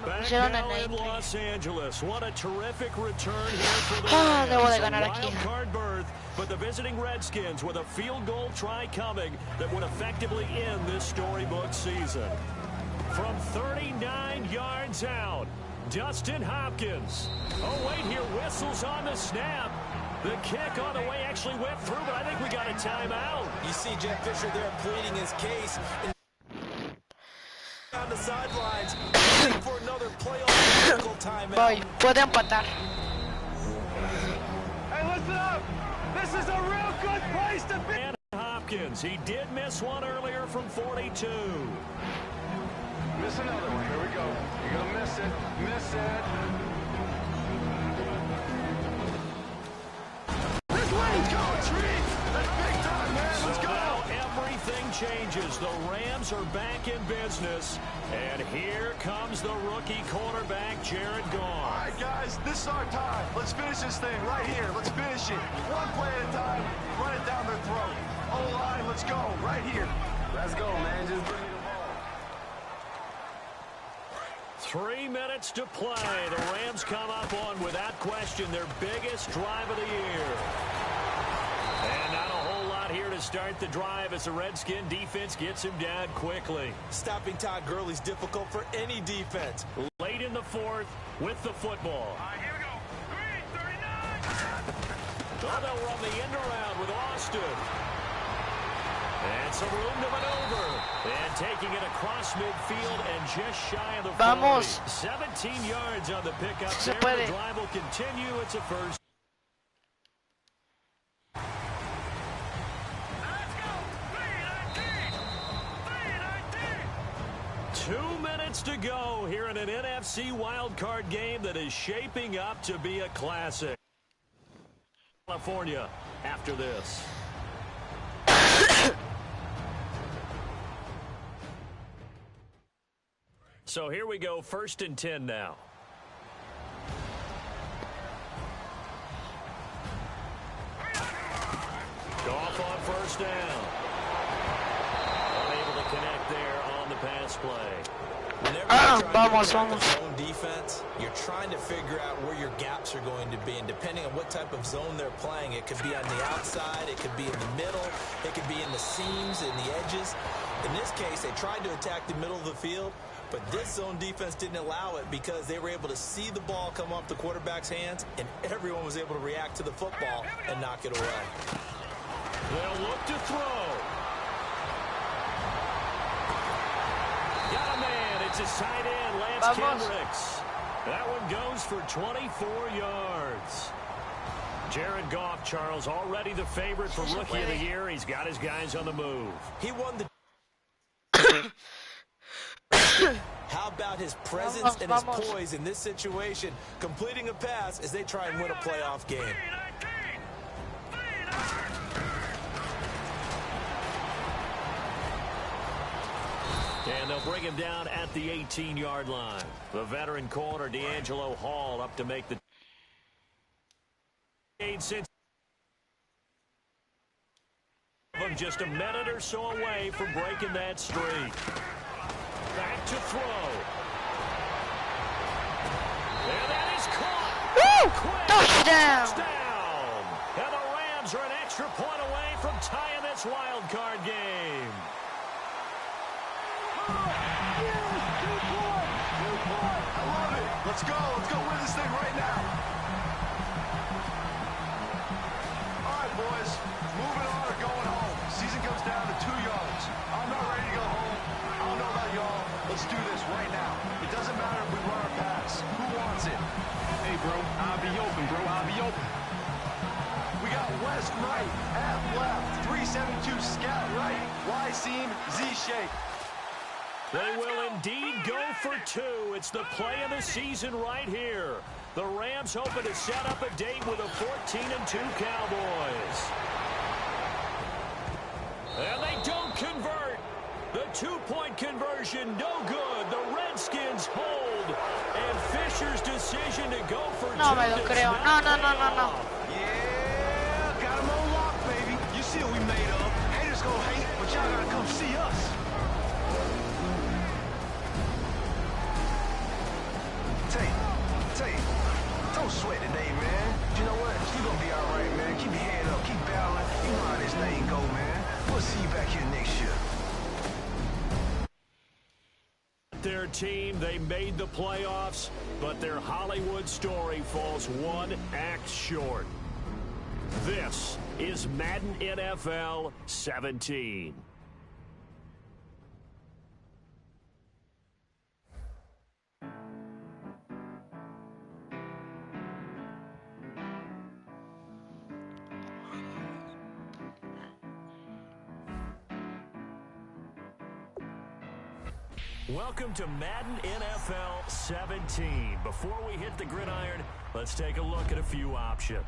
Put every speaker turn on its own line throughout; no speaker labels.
Back
Pusieron
now
en
in
ahí.
Los Angeles. What a terrific return here for the
Debo de
Rams.
ganar
A
aquí.
wild card berth, but the visiting Redskins with a field goal try coming that would effectively end this storybook season. From 39 yards out, Dustin Hopkins. Oh, wait here, whistles on the snap. The kick on the way actually went through, but I think we got a timeout.
You see Jeff Fisher there pleading his case on the sidelines, waiting for another playoff timeout.
Voy, puede empatar.
Hey, listen up! This is a real good place to be!
And Hopkins, he did miss one earlier from 42.
Miss another one. Here we go. You're gonna miss it. Miss it. This way! Go, Tree! That's big time, man! Let's go!
Now everything changes. The Rams are back in business. And here comes the rookie quarterback, Jared Goff.
All right, guys, this is our time. Let's finish this thing right here. Let's finish it. One play at a time. Run it down their throat. O-line, let's go. Right here. Let's go, man. Just bring me the ball.
3 minutes to play. The Rams come up on, without question, their biggest drive of the year. And not a whole lot here to start the drive as the Redskin defense gets him down quickly.
Stopping Todd Gurley's difficult for any defense.
Late in the fourth with the football.
All right, here we go. 3:39.
Oh, they'll run the end around with Austin. And some room to maneuver. And taking it across midfield and just shy of the 40.
Vamos.
17 yards on the pickup
Se
there.
puede.
The drive will continue. It's a first.
Let's go. 3:19. 3:19.
2 minutes to go here in an NFC wildcard game that is shaping up to be a classic. California after this. So here we go, 1st and 10 now. Goff on 1st down. Unable to connect there on the pass play.
Whenever you're trying to
Vamos,
attack
vamos.
a zone defense, you're trying to figure out where your gaps are going to be. And depending on what type of zone they're playing, it could be on the outside, it could be in the middle, it could be in the seams and the edges. In this case, they tried to attack the middle of the field, but this zone defense didn't allow it because they were able to see the ball come off the quarterback's hands, and everyone was able to react to the football and knock it away.
They'll look to throw. Got a man. It's his tight end, Lance
Vamos.
Kendricks. That one goes for 24 yards. Jared Goff, Charles, already the favorite for Rookie of the Year. He's got his guys on the move.
He won the... How about his presence
Vamos,
and his
vamos.
poise in this situation, completing a pass as they try and win a playoff game.
3:19.
And they'll bring him down at the 18-yard line. The veteran corner, D'Angelo Hall, up to make the... Since just a minute or so away from breaking that streak. Back to throw. And that is caught. Quick
Touchdown.
touchdown. And the Rams are an extra point away from tying this wild card game.
I love it. Let's go. Let's go win this thing right now. All right, boys. Moving on or going home. Season comes down to 2 yards. I'm not ready to go home. I don't know about y'all. Let's do this right now. It doesn't matter if we run or pass. Who wants it? Hey, bro. I'll be open, bro. I'll be open. We got West right, half left, 372 scout right, Y seam, Z shape.
They will indeed go for 2. It's the play of the season right here. The Rams hoping to set up a date with the 14-2 Cowboys. And they don't convert. The 2-point conversion, no good. The Redskins hold. And Fisher's decision to go for 2.
No me lo creo. No, no, no, no, no.
Yeah, got him on lock, baby. You see what we made of. Haters gonna hate, but y'all gotta come see us. We'll see you back here next year.
Their team, they made the playoffs, but their Hollywood story falls one act short. This is Madden NFL 17. Welcome to Madden NFL 17. Before we hit the gridiron, let's take a look at a few options.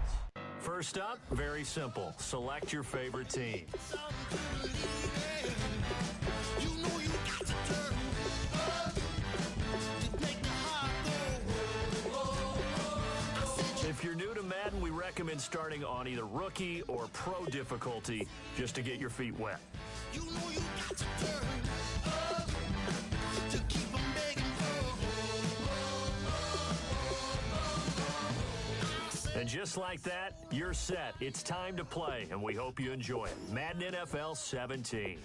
First up, very simple. Select your favorite team. If you're new to Madden, we recommend starting on either rookie or pro difficulty just to get your feet wet. And just like that, you're set. It's time to play, and we hope you enjoy it. Madden NFL 17.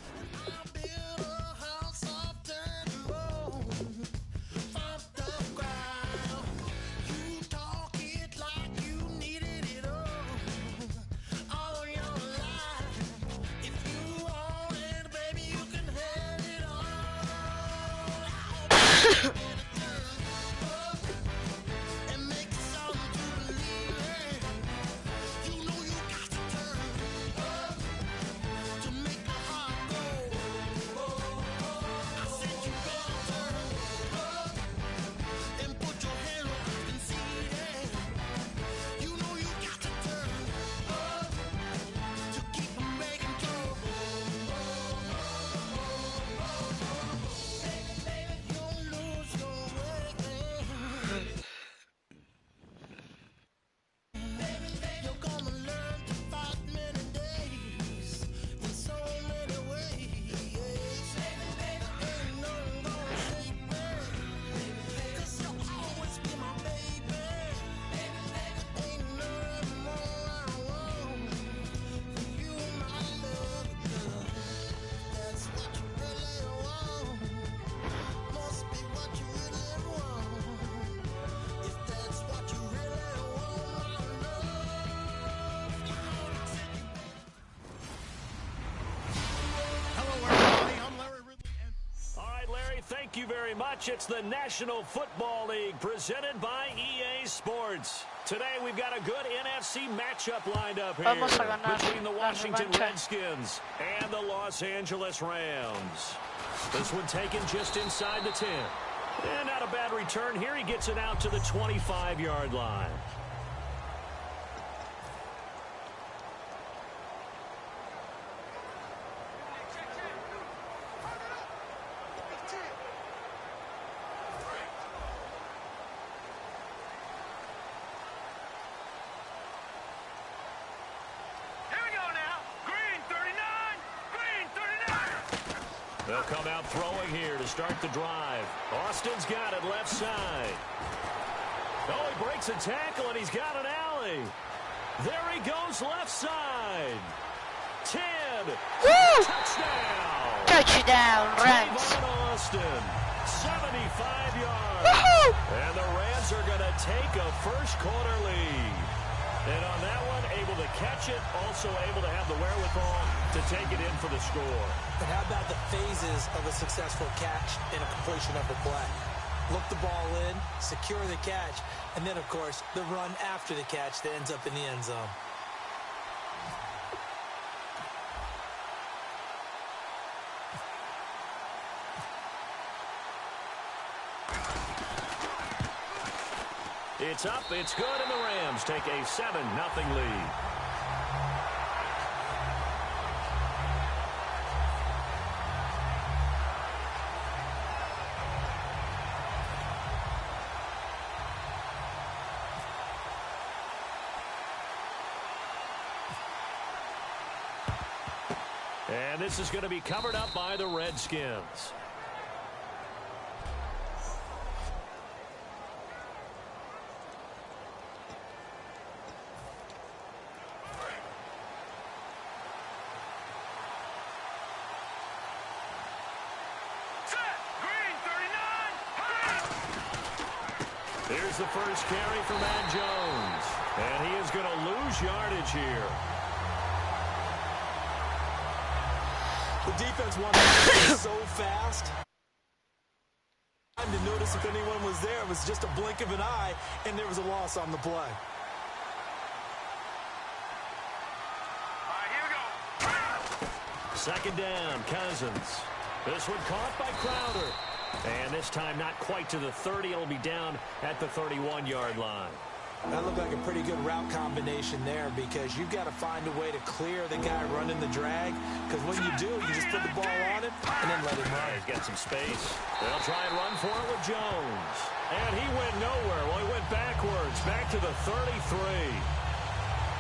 Thank you very much. It's the National Football League presented by EA Sports. Today we've got a good NFC matchup lined up here between the Washington Redskins and the Los Angeles Rams. This one taken just inside the 10. And not a bad return here. He gets it out to the 25-yard line. They'll come out throwing here to start the drive. Austin's got it left side. Oh, he breaks a tackle, and he's got an alley. There he goes left side. 10.
Woo!
Touchdown.
Touchdown, Rams.
Austin, 75 yards.
Woohoo!
And the Rams are going to take a first-quarter lead. And on that one, able to catch it, also able to have the wherewithal to take it in for the score.
But how about the phases of a successful catch and a completion of the play? Look the ball in, secure the catch, and then, of course, the run after the catch that ends up in the end zone.
It's up, it's good, and the Rams take a 7-0 lead. And this is going to be covered up by the Redskins. Here's the first carry for Matt Jones. And he is going to lose yardage here.
The defense wanted to be so fast. Time to notice if anyone was there. It was just a blink of an eye, and there was a loss on the play.
All right, here we go.
Second down, Cousins. This one caught by Crowder. And this time not quite to the 30. It'll be down at the 31-yard line.
That looked like a pretty good route combination there because you've got to find a way to clear the guy running the drag, because when you do, you just put the ball on him and then let him run.
He's got some space. They'll try and run for it with Jones. And he went nowhere. Well, he went backwards, back to the 33.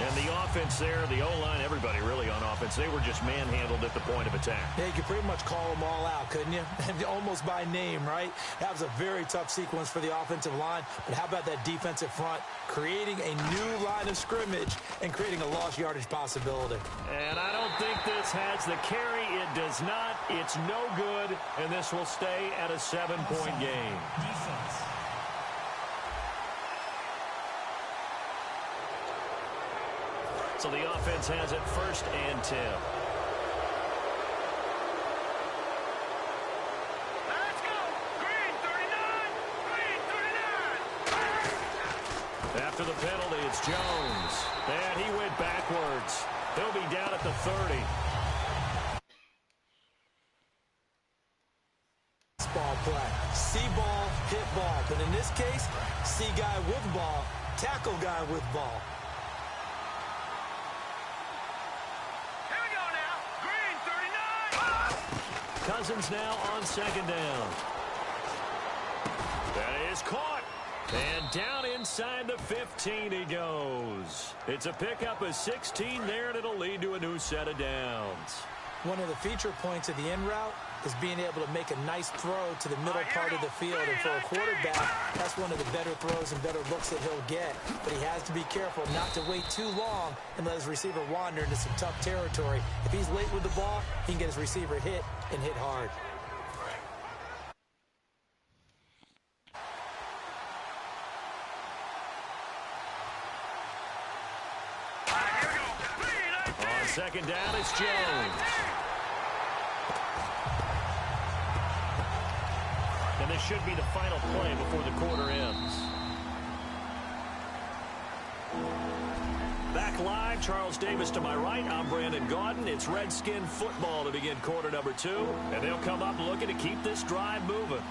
And the offense there, the O-line, everybody really on offense, they were just manhandled at the point of attack.
Yeah, you could pretty much call them all out, couldn't you? Almost by name, right? That was a very tough sequence for the offensive line. But how about that defensive front creating a new line of scrimmage and creating a lost yardage possibility?
And I don't think this has the carry. It does not. It's no good. And this will stay at a 7-point game.
Defense.
So the offense has it 1st and 10.
Let's go. Green 39. Green 39.
After the penalty, it's Jones. And he went backwards. He'll be down at the 30.
Ball play. See ball, hit ball. But in this case, see guy with ball, tackle guy with ball.
Cousins now on 2nd down. That is caught. And down inside the 15 he goes. It's a pickup of 16 there, and it'll lead to a new set of downs.
One of the feature points of the in route is being able to make a nice throw to the middle part of the field. And for a quarterback, that's one of the better throws and better looks that he'll get. But he has to be careful not to wait too long and let his receiver wander into some tough territory. If he's late with the ball, he can get his receiver hit and hit hard.
On 2nd down, it's Jones. And this should be the final play before the quarter ends. Back live, Charles Davis to my right. I'm Brandon Gaudin. It's Redskin football to begin quarter number 2. And they'll come up looking to keep this drive moving.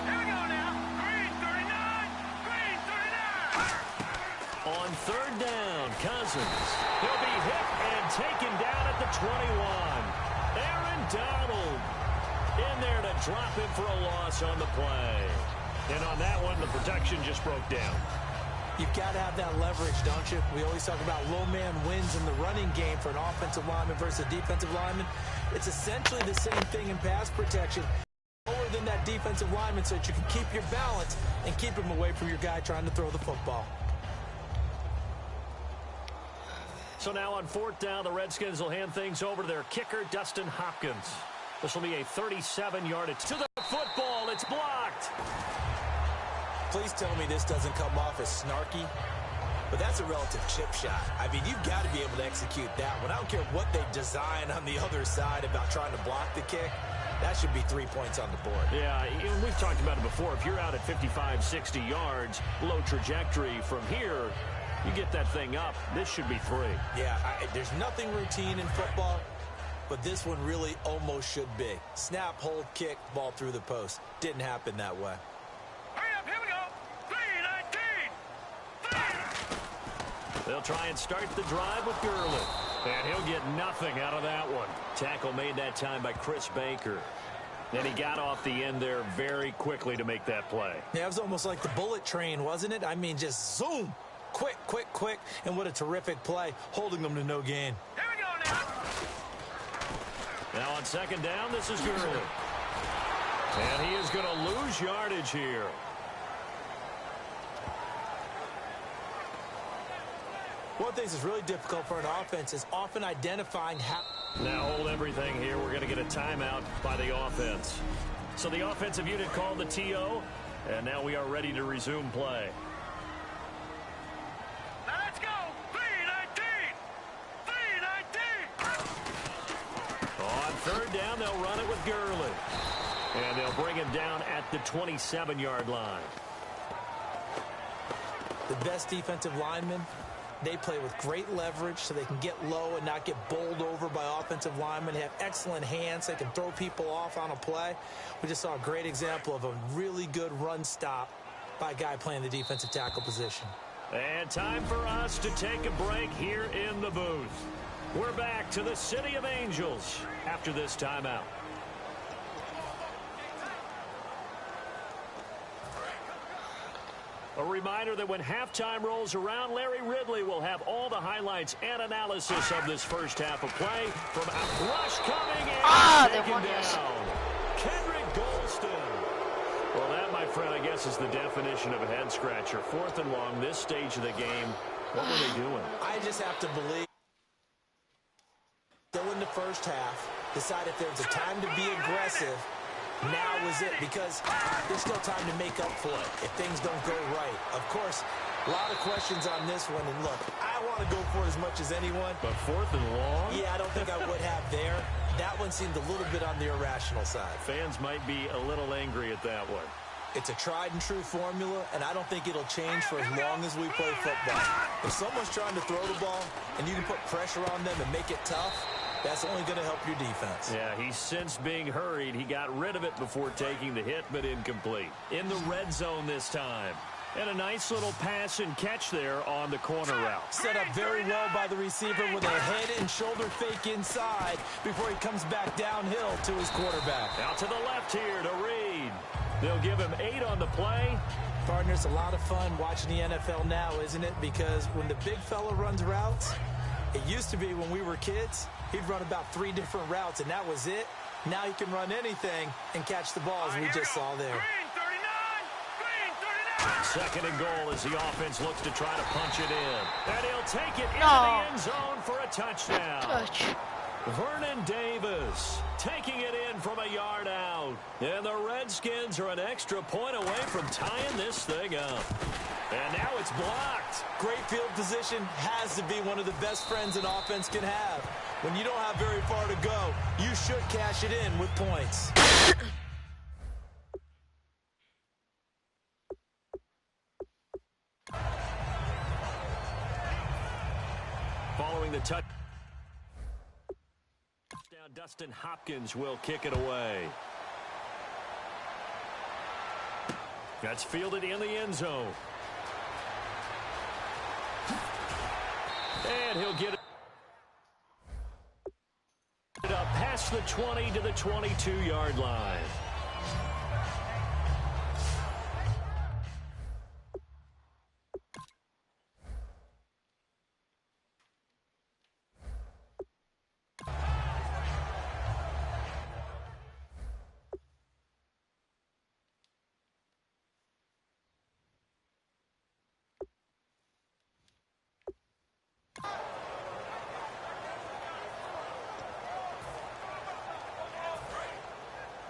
Here we go now. Green 39. Green 39.
On 3rd down, Cousins. He'll be hit and taken down at the 21. Aaron Donald in there to drop him for a loss on the play. And on that one, the protection just broke down.
You've got to have that leverage, don't you? We always talk about low man wins in the running game for an offensive lineman versus a defensive lineman. It's essentially the same thing in pass protection. Lower than that defensive lineman so that you can keep your balance and keep him away from your guy trying to throw the football.
So now on 4th down, the Redskins will hand things over to their kicker, Dustin Hopkins. This will be a 37-yard to the football. It's blocked.
Please tell me this doesn't come off as snarky, but that's a relative chip shot. I mean, you've got to be able to execute that one. I don't care what they design on the other side about trying to block the kick. That should be 3 points on the board.
Yeah, we've talked about it before. If you're out at 55, 60 yards, low trajectory from here, you get that thing up. This should be 3.
Yeah, there's nothing routine in football, but this one really almost should be. Snap, hold, kick, ball through the post. Didn't happen that way.
Hurry up, here we go. 3-19.
They'll try and start the drive with Gurley. And he'll get nothing out of that one. Tackle made that time by Chris Baker. Then he got off the end there very quickly to make that play.
Yeah, it was almost like the bullet train, wasn't it? I mean, just zoom. Quick, quick, quick. And what a terrific play, holding them to no gain.
Here we go now.
Now on 2nd down, this is Gurley. And he is going to lose yardage here.
One thing that's really difficult for an offense is often identifying how...
Now hold everything here. We're going to get a timeout by the offense. So the offensive unit called the TO. And now we are ready to resume play.
Now let's go. 3-19. 3-19.
On third down, they'll run it with Gurley. And they'll bring him down at the 27-yard line.
The best defensive linemen, they play with great leverage so they can get low and not get bowled over by offensive linemen. They have excellent hands. They can throw people off on a play. We just saw a great example of a really good run stop by a guy playing the defensive tackle position.
And time for us to take a break here in the booth. We're back to the City of Angels after this timeout. A reminder that when halftime rolls around, Larry Ridley will have all the highlights and analysis of this first half of play from a rush coming and taken down. Kendrick Golston. Well, that, my friend, I guess is the definition of a head-scratcher. 4th and long, this stage of the game. What were they doing?
I just have to believe still in the first half, decide if there's a time to be aggressive. Now is it, because there's still time to make up for it if things don't go right. Of course, a lot of questions on this one, and look, I want to go for it as much as anyone.
But 4th and long?
Yeah, I don't think I would have there. That one seemed a little bit on the irrational side.
Fans might be a little angry at that one.
It's a tried-and-true formula, and I don't think it'll change for as long as we play football. If someone's trying to throw the ball, and you can put pressure on them and make it tough, that's only going to help your defense.
Yeah, he's since being hurried. He got rid of it before taking the hit, but incomplete. In the red zone this time. And a nice little pass and catch there on the corner route.
Set up very well by the receiver with a head and shoulder fake inside before he comes back downhill to his quarterback.
Out to the left here to Reed. They'll give him 8 on the play.
Partner, it's a lot of fun watching the NFL now, isn't it? Because when the big fella runs routes, it used to be when we were kids, he'd run about 3 different routes, and that was it. Now he can run anything and catch the ball, as we just saw there.
2nd and goal as the offense looks to try to punch it in. And he'll take it into the end zone for a touchdown. Vernon Davis taking it in from a yard out. And the Redskins are an extra point away from tying this thing up. And now it's blocked.
Great field position has to be one of the best friends an offense can have. When you don't have very far to go, you should cash it in with points.
Following the touchdown, Dustin Hopkins will kick it away. That's fielded in the end zone. And he'll get it up past the 20 to the 22-yard line.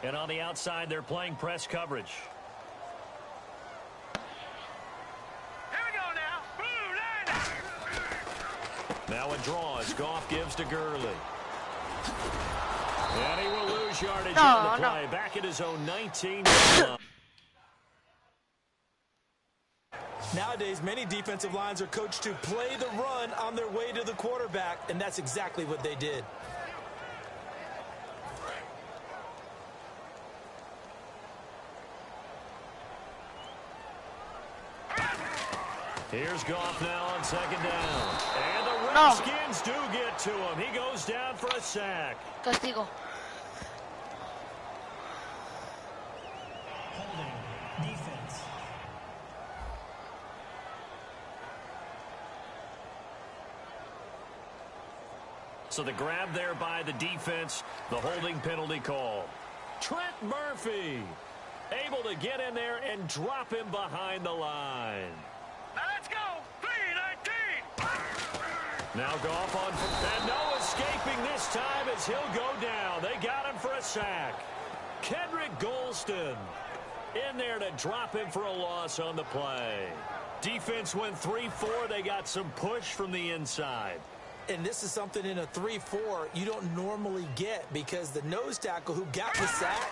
And on the outside, they're playing press coverage.
Here we go now. Blue line.
Now a draw as Goff gives to Gurley. And he will lose yardage on the play. Back at his own 19.
Nowadays, many defensive lines are coached to play the run on their way to the quarterback, and that's exactly what they did.
Here's Goff now on 2nd down. And the Redskins do get to him. He goes down for a sack.
Castigo.
Holding defense.
So the grab there by the defense, the holding penalty call. Trent Murphy able to get in there and drop him behind the line.
Now let's go. 3-19.
Now Goff on, and no escaping this time as he'll go down. They got him for a sack. Kendrick Golston. In there to drop him for a loss on the play. Defense went 3-4. They got some push from the inside.
And this is something in a 3-4 you don't normally get because the nose tackle who got the sack,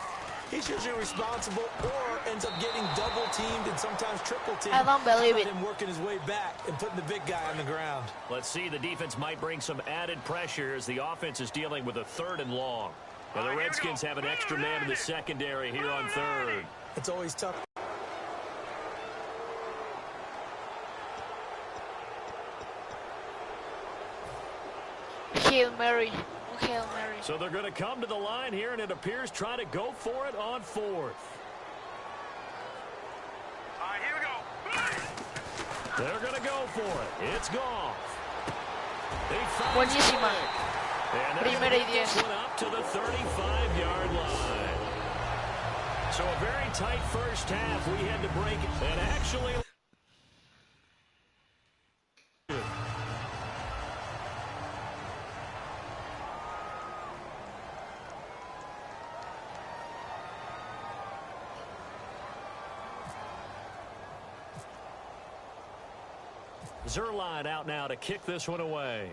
he's usually responsible or ends up getting double-teamed and sometimes triple-teamed.
I don't believe it.
Him working his way back and putting the big guy on the ground.
Let's see. The defense might bring some added pressure as the offense is dealing with a 3rd and long. Now the Redskins have an extra man in the secondary here on 3rd.
It's always tough.
Hail Mary. Hail Mary.
So they're going to come to the line here, and it appears try to go for it on 4th.
All right, here we go.
They're going to go for it. It's gone.
Buenísima. Primera y 10.
One up to the 35-yard line. So a very tight first half. We had to break it. And actually... Zerline out now to kick this one away.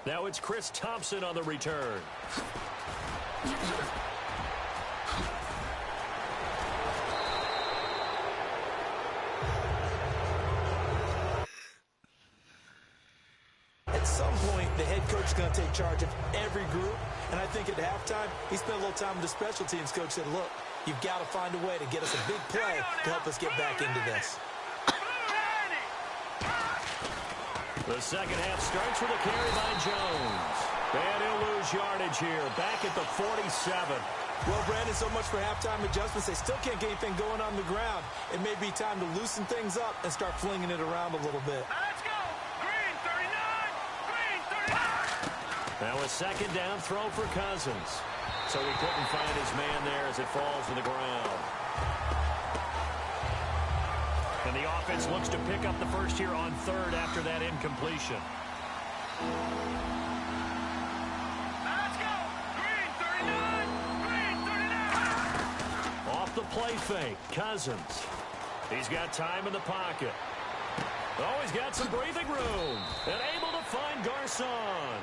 Now it's Chris Thompson on the return.
At some point, the head coach is going to take charge of every group. And I think at halftime, he spent a little time with the special teams coach, said, look, you've got to find a way to get us a big play to help us get back into this.
The second half starts with a carry by Jones. And he'll lose yardage here, back at the 47.
Well, Brandon, so much for halftime adjustments. They still can't get anything going on the ground. It may be time to loosen things up and start flinging it around a little bit.
Let's go. Green 39. Green 39.
Now a second down throw for Cousins. So he couldn't find his man there as it falls to the ground. And the offense looks to pick up the first here on 3rd after that incompletion.
Let's go. Green 39. Green 39.
Off the play fake, Cousins. He's got time in the pocket. Oh, he's got some breathing room. And able to find Garcon.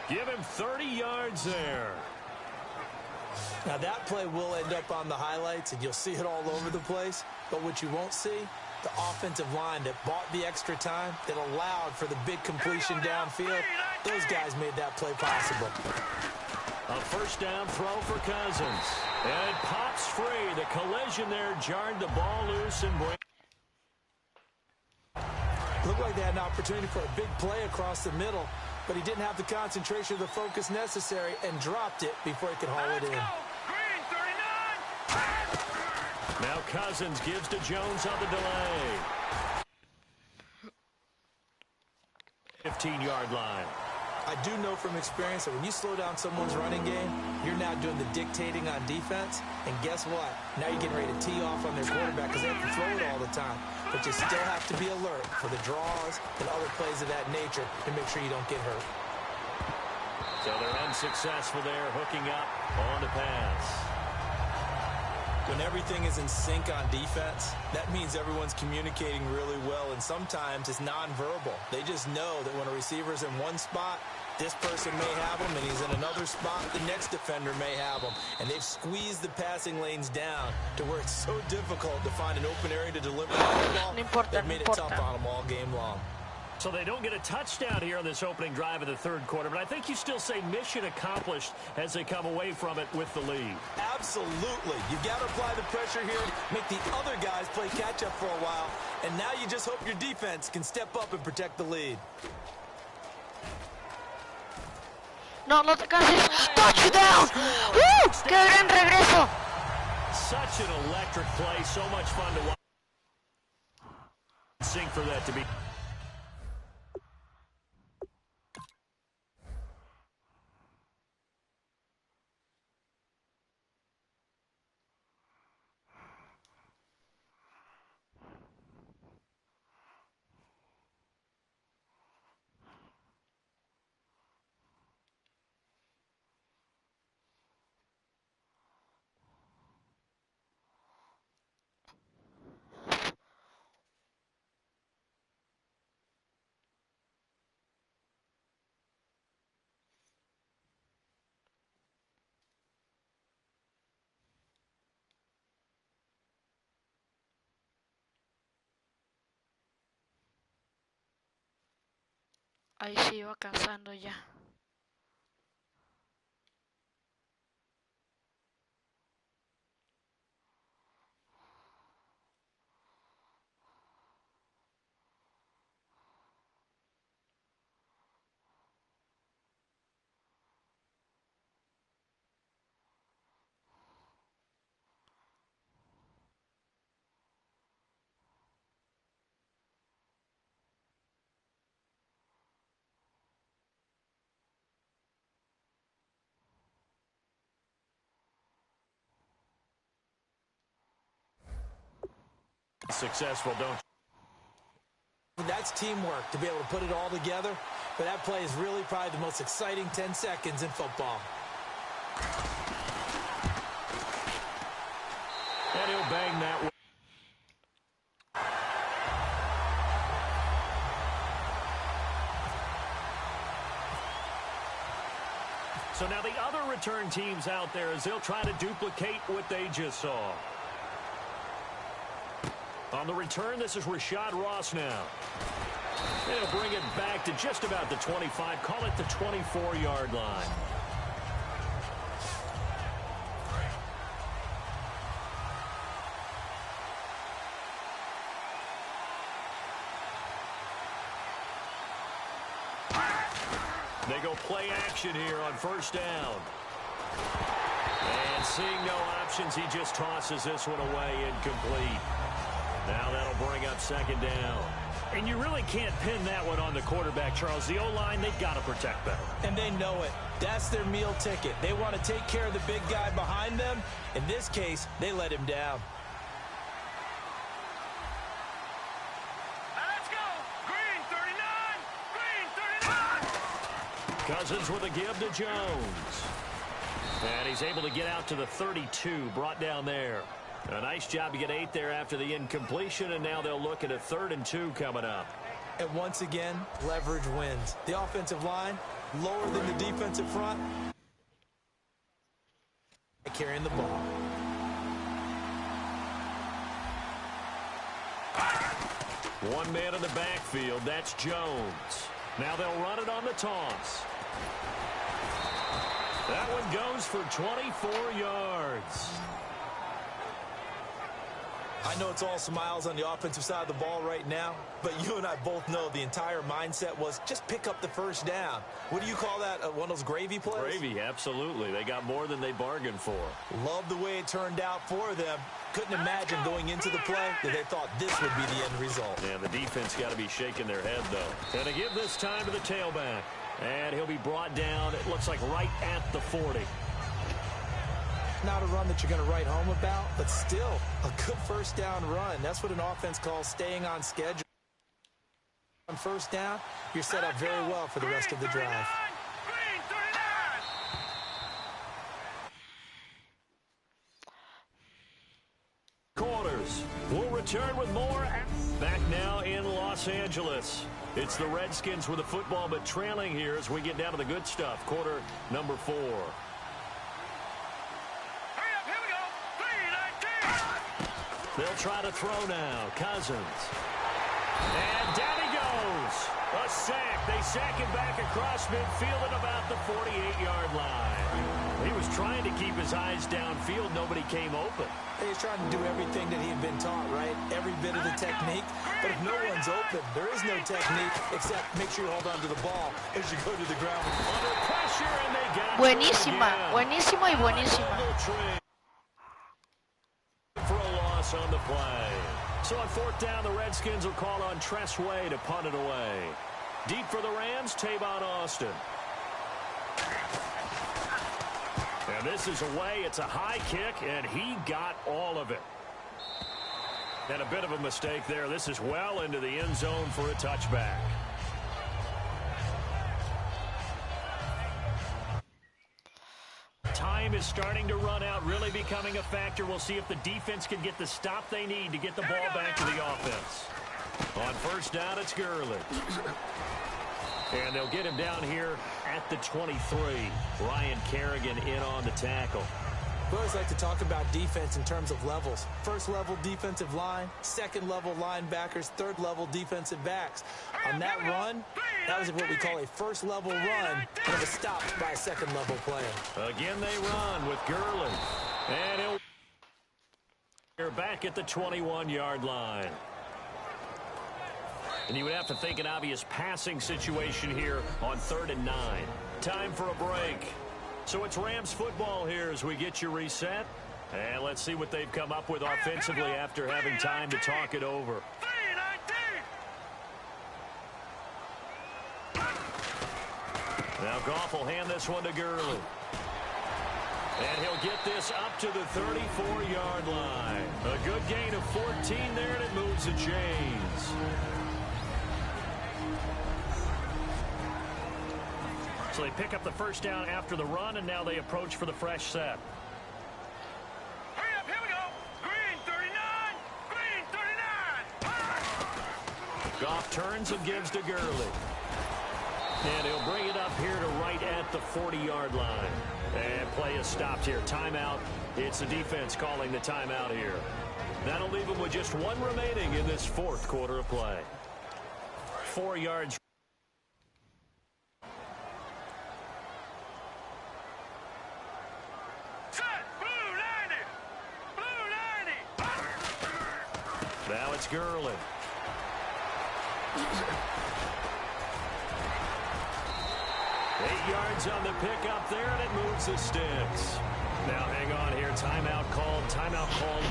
Give him 30 yards there.
Now, that play will end up on the highlights, and you'll see it all over the place. But what you won't see, the offensive line that bought the extra time, that allowed for the big completion downfield, those guys made that play possible.
A first down throw for Cousins. And it pops free. The collision there jarred the ball loose and
Looked like they had an opportunity for a big play across the middle, but he didn't have the concentration or the focus necessary and dropped it before he could haul it in.
Green 39.
Now Cousins gives to Jones on the delay. 15-yard line.
I do know from experience that when you slow down someone's running game, you're now doing the dictating on defense. And guess what? Now you're getting ready to tee off on their quarterback because they have to throw it all the time. But you still have to be alert for the draws and other plays of that nature to make sure you don't get hurt.
So they're unsuccessful there, hooking up on the pass.
When everything is in sync on defense, that means everyone's communicating really well, and sometimes it's nonverbal. They just know that when a receiver's in one spot, this person may have him, and he's in another spot, the next defender may have him. And they've squeezed the passing lanes down to where it's so difficult to find an open area to deliver the football. They've made it tough on them all game long.
So they don't get a touchdown here on this opening drive of the 3rd quarter, but I think you still say mission accomplished as they come away from it with the lead.
Absolutely. You've got to apply the pressure here, make the other guys play catch-up for a while, and now you just hope your defense can step up and protect the lead.
No, no te cases. Touchdown. ¡Qué gran regreso!
Such an electric play, so much fun to watch. Sing for that to be.
Ahí se iba cansando ya.
Successful, don't you?
That's teamwork to be able to put it all together. But that play is really probably the most exciting 10 seconds in football.
And he'll bang that way. So now the other return teams out there as they'll try to duplicate what they just saw. On the return, this is Rashad Ross now. They'll bring it back to just about the 25, call it the 24-yard line. They go play action here on first down. And seeing no options, he just tosses this one away incomplete. Now that'll bring up second down. And you really can't pin that one on the quarterback, Charles. The O-line, they've got to protect better.
And they know it. That's their meal ticket. They want to take care of the big guy behind them. In this case, they let him down.
Let's go. Green 39. Green 39. Cousins with a give to Jones. And he's able to get out to the 32, brought down there. A nice job to get 8 there after the incompletion, and now they'll look at a 3rd and 2 coming up.
And once again, leverage wins. The offensive line, lower than the defensive front, carrying the ball.
One man in the backfield, that's Jones. Now they'll run it on the toss. That one goes for 24 yards.
I know it's all smiles on the offensive side of the ball right now, but you and I both know the entire mindset was just pick up the first down. What do you call that, one of those gravy plays?
Gravy, absolutely. They got more than they bargained for.
Love the way it turned out for them. Couldn't imagine going into the play that they thought this would be the end result.
Yeah, the defense got to be shaking their head, though. And to give this time to the tailback. And he'll be brought down, it looks like right at the 40.
Not a run that you're going to write home about, but still a good first down run. That's what an offense calls staying on schedule. On first down, you're set up very well for the rest of the drive.
Quarters. We'll return with more. Back now in Los Angeles. It's the Redskins with the football, but trailing here as we get down to the good stuff. Quarter number 4. They'll try to throw now. Cousins. And down he goes. A sack. They sack him back across midfield at about the 48-yard line. He was trying to keep his eyes downfield. Nobody came open.
He's trying to do everything that he had been taught, right? Every bit of the technique. But if no one's open, there is no technique except make sure you hold on to the ball as you go to the ground.
Under pressure, and they got
Buenísima, buenísima y buenísima.
For a loss on the play. So on 4th down, the Redskins will call on Tress Way to punt it away. Deep for the Rams, Tavon Austin. And this is away. It's a high kick, and he got all of it. And a bit of a mistake there. This is well into the end zone for a touchback. Time is starting to run out, really becoming a factor. We'll see if the defense can get the stop they need to get the ball back to the offense. On first down, it's Gurley. And they'll get him down here at the 23. Ryan Kerrigan in on the tackle.
We always like to talk about defense in terms of levels. First level defensive line, second level linebackers, third level defensive backs. On that run, that was what we call a first level run, and it was stopped by a second level player.
Again they run with Gurley. And they're back at the 21-yard line. And you would have to think an obvious passing situation here on 3rd and 9. Time for a break. So it's Rams football here as we get you reset. And let's see what they've come up with offensively after having time to talk it over. Now Goff will hand this one to Gurley. And he'll get this up to the 34-yard line. A good gain of 14 there, and it moves the chains. So they pick up the first down after the run, and now they approach for the fresh set.
Hurry up, here we go. Green 39, green 39.
Goff turns and gives to Gurley. And he'll bring it up here to right at the 40-yard line. And play is stopped here. Timeout. It's the defense calling the timeout here. That'll leave them with just one remaining in this 4th quarter of play. 4 yards. Now it's Gurley. 8 yards on the pickup there, and it moves the sticks. Now hang on here. Timeout called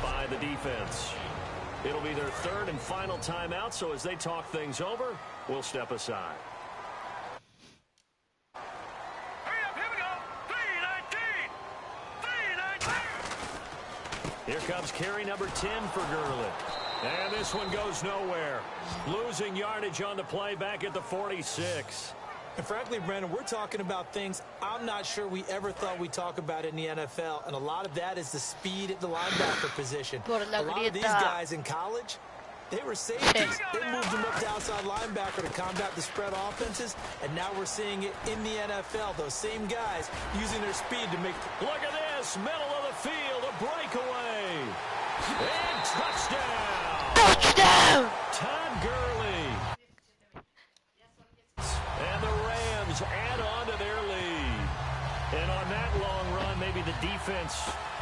by the defense. It'll be their 3rd and final timeout, so as they talk things over, we'll step aside.
Hurry up, here we go. 319, 319.
Here comes carry number 10 for Gurley. And this one goes nowhere. Losing yardage on the play back at the 46.
And frankly, Brandon, we're talking about things I'm not sure we ever thought we'd talk about in the NFL. And a lot of that is the speed at the linebacker position. A lot of these guys in college, they were safeties. They moved them up to outside linebacker to combat the spread offenses. And now we're seeing it in the NFL. Those same guys using their speed to make...
Look at this. Middle of the field. A breakaway. And touchdown.
Touchdown.
Todd Gurley. And the Rams add on to their lead. And on that long run, maybe the defense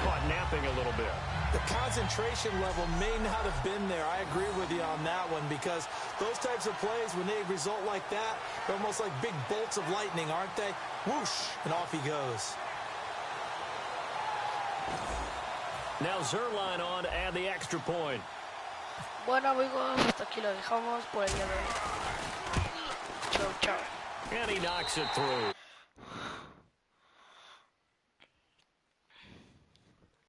caught napping a little bit.
The concentration level may not have been there. I agree with you on that one, because those types of plays, when they result like that, they're almost like big bolts of lightning, aren't they? Whoosh, and off he goes.
Now Zerline on to add the extra point.
Bueno amigos, hasta aquí lo dejamos por el día de hoy. Chau, chau.
And he knocks it through.